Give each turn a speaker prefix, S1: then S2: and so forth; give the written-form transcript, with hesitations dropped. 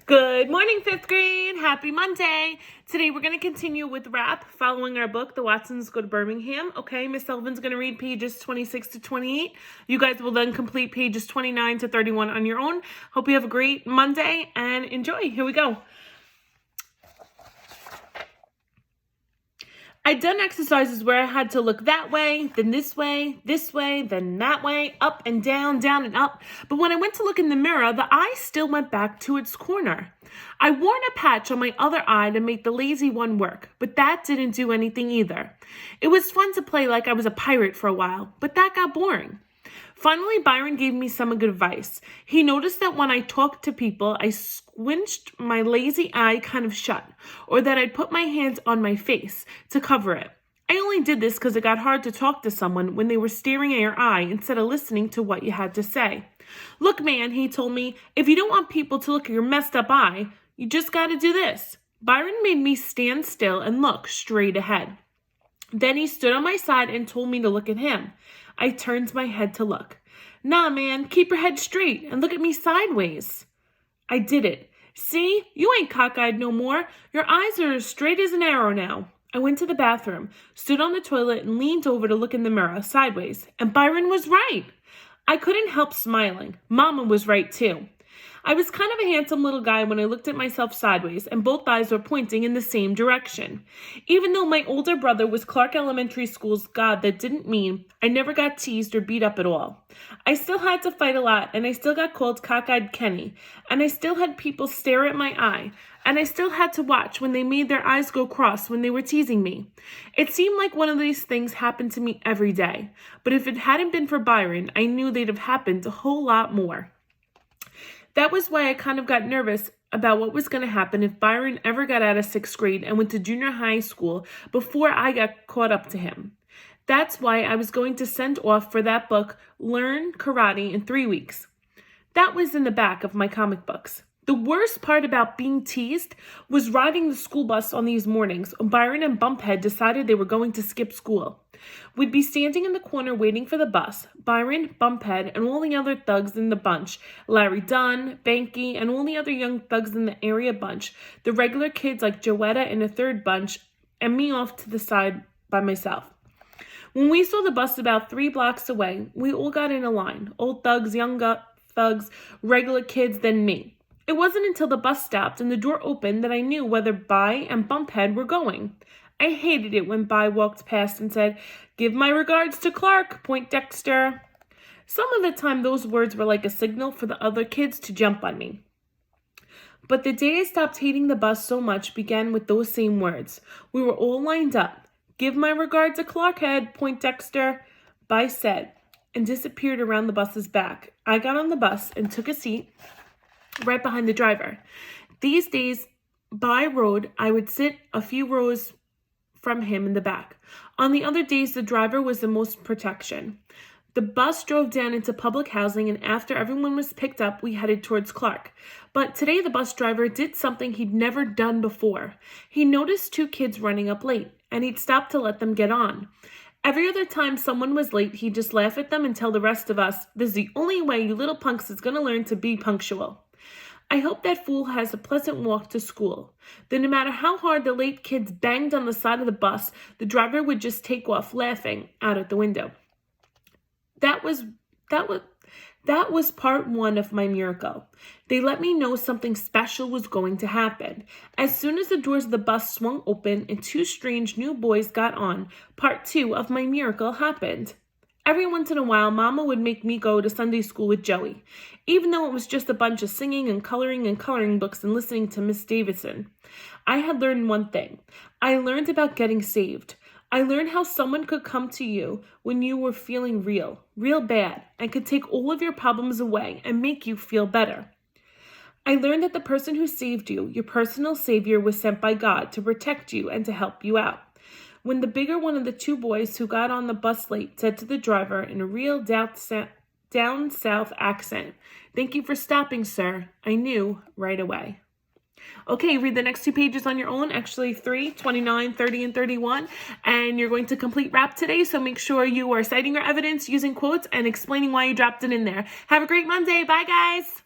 S1: Good morning, 5th grade. Happy Monday. Today we're going to continue with rap following our book, The Watsons Go to Birmingham. Okay, Miss Sullivan's going to read pages 26 to 28. You guys will then complete pages 29 to 31 on your own. Hope you have a great Monday and enjoy. Here we go. I'd done exercises where I had to look that way, then this way, then that way, up and down and up. But when I went to look in the mirror, the eye still went back to its corner. I worn a patch on my other eye to make the lazy one work, but that didn't do anything either. It was fun to play like I was a pirate for a while, but that got boring. Finally, Byron gave me some good advice. He noticed that when I talked to people, I squinched my lazy eye kind of shut, or that I'd put my hands on my face to cover it. I only did this because it got hard to talk to someone when they were staring at your eye instead of listening to what you had to say. Look, man, he told me, if you don't want people to look at your messed up eye, you just got to do this. Byron made me stand still and look straight ahead. Then he stood on my side and told me to look at him. I turned my head to look. Nah, man, keep your head straight and look at me sideways. I did it. See, you ain't cockeyed no more. Your eyes are as straight as an arrow now. I went to the bathroom, stood on the toilet, and leaned over to look in the mirror sideways. And Byron was right. I couldn't help smiling. Mama was right, too. I was kind of a handsome little guy when I looked at myself sideways, and both eyes were pointing in the same direction. Even though my older brother was Clark Elementary School's god that didn't mean, I never got teased or beat up at all. I still had to fight a lot, and I still got called cockeyed Kenny, and I still had people stare at my eye, and I still had to watch when they made their eyes go cross when they were teasing me. It seemed like one of these things happened to me every day, but if it hadn't been for Byron, I knew they'd have happened a whole lot more. That was why I kind of got nervous about what was going to happen if Byron ever got out of 6th grade and went to junior high school before I got caught up to him. That's why I was going to send off for that book, Learn Karate in 3 weeks. That was in the back of my comic books. The worst part about being teased was riding the school bus on these mornings when Byron and Bumphead decided they were going to skip school. We'd be standing in the corner waiting for the bus. Byron, Bumphead, and all the other thugs in the bunch, Larry Dunn, Banky, and all the other young thugs in the area bunch, the regular kids like Joetta in a third bunch, and me off to the side by myself. When we saw the bus about 3 blocks away, we all got in a line. Old thugs, young thugs, regular kids, then me. It wasn't until the bus stopped and the door opened that I knew whether Bi and Bumphead were going. I hated it when Bi walked past and said, "Give my regards to Clark, Poindexter." Some of the time those words were like a signal for the other kids to jump on me. But the day I stopped hating the bus so much began with those same words. We were all lined up. "Give my regards to Clarkhead, Poindexter," Bi said, and disappeared around the bus's back. I got on the bus and took a seat right behind the driver. These days, by road, I would sit a few rows from him in the back. On the other days, the driver was the most protection. The bus drove down into public housing, and after everyone was picked up, we headed towards Clark. But today, the bus driver did something he'd never done before. He noticed 2 kids running up late, and he'd stop to let them get on. Every other time someone was late, he'd just laugh at them and tell the rest of us, "This is the only way you little punks is going to learn to be punctual." I hope that fool has a pleasant walk to school. Then no matter how hard the late kids banged on the side of the bus, the driver would just take off laughing out at the window. That was part 1 of my miracle. They let me know something special was going to happen. As soon as the doors of the bus swung open and 2 strange new boys got on, part 2 of my miracle happened. Every once in a while, Mama would make me go to Sunday school with Joey, even though it was just a bunch of singing and coloring books and listening to Miss Davison. I had learned one thing. I learned about getting saved. I learned how someone could come to you when you were feeling real bad, and could take all of your problems away and make you feel better. I learned that the person who saved you, your personal savior, was sent by God to protect you and to help you out. When the bigger one of the 2 boys who got on the bus late said to the driver in a real down south accent, "Thank you for stopping, sir," I knew right away. Okay, read the next 2 pages on your own, actually 3, 29, 30, and 31, and you're going to complete rap today, so make sure you are citing your evidence, using quotes, and explaining why you dropped it in there. Have a great Monday. Bye, guys.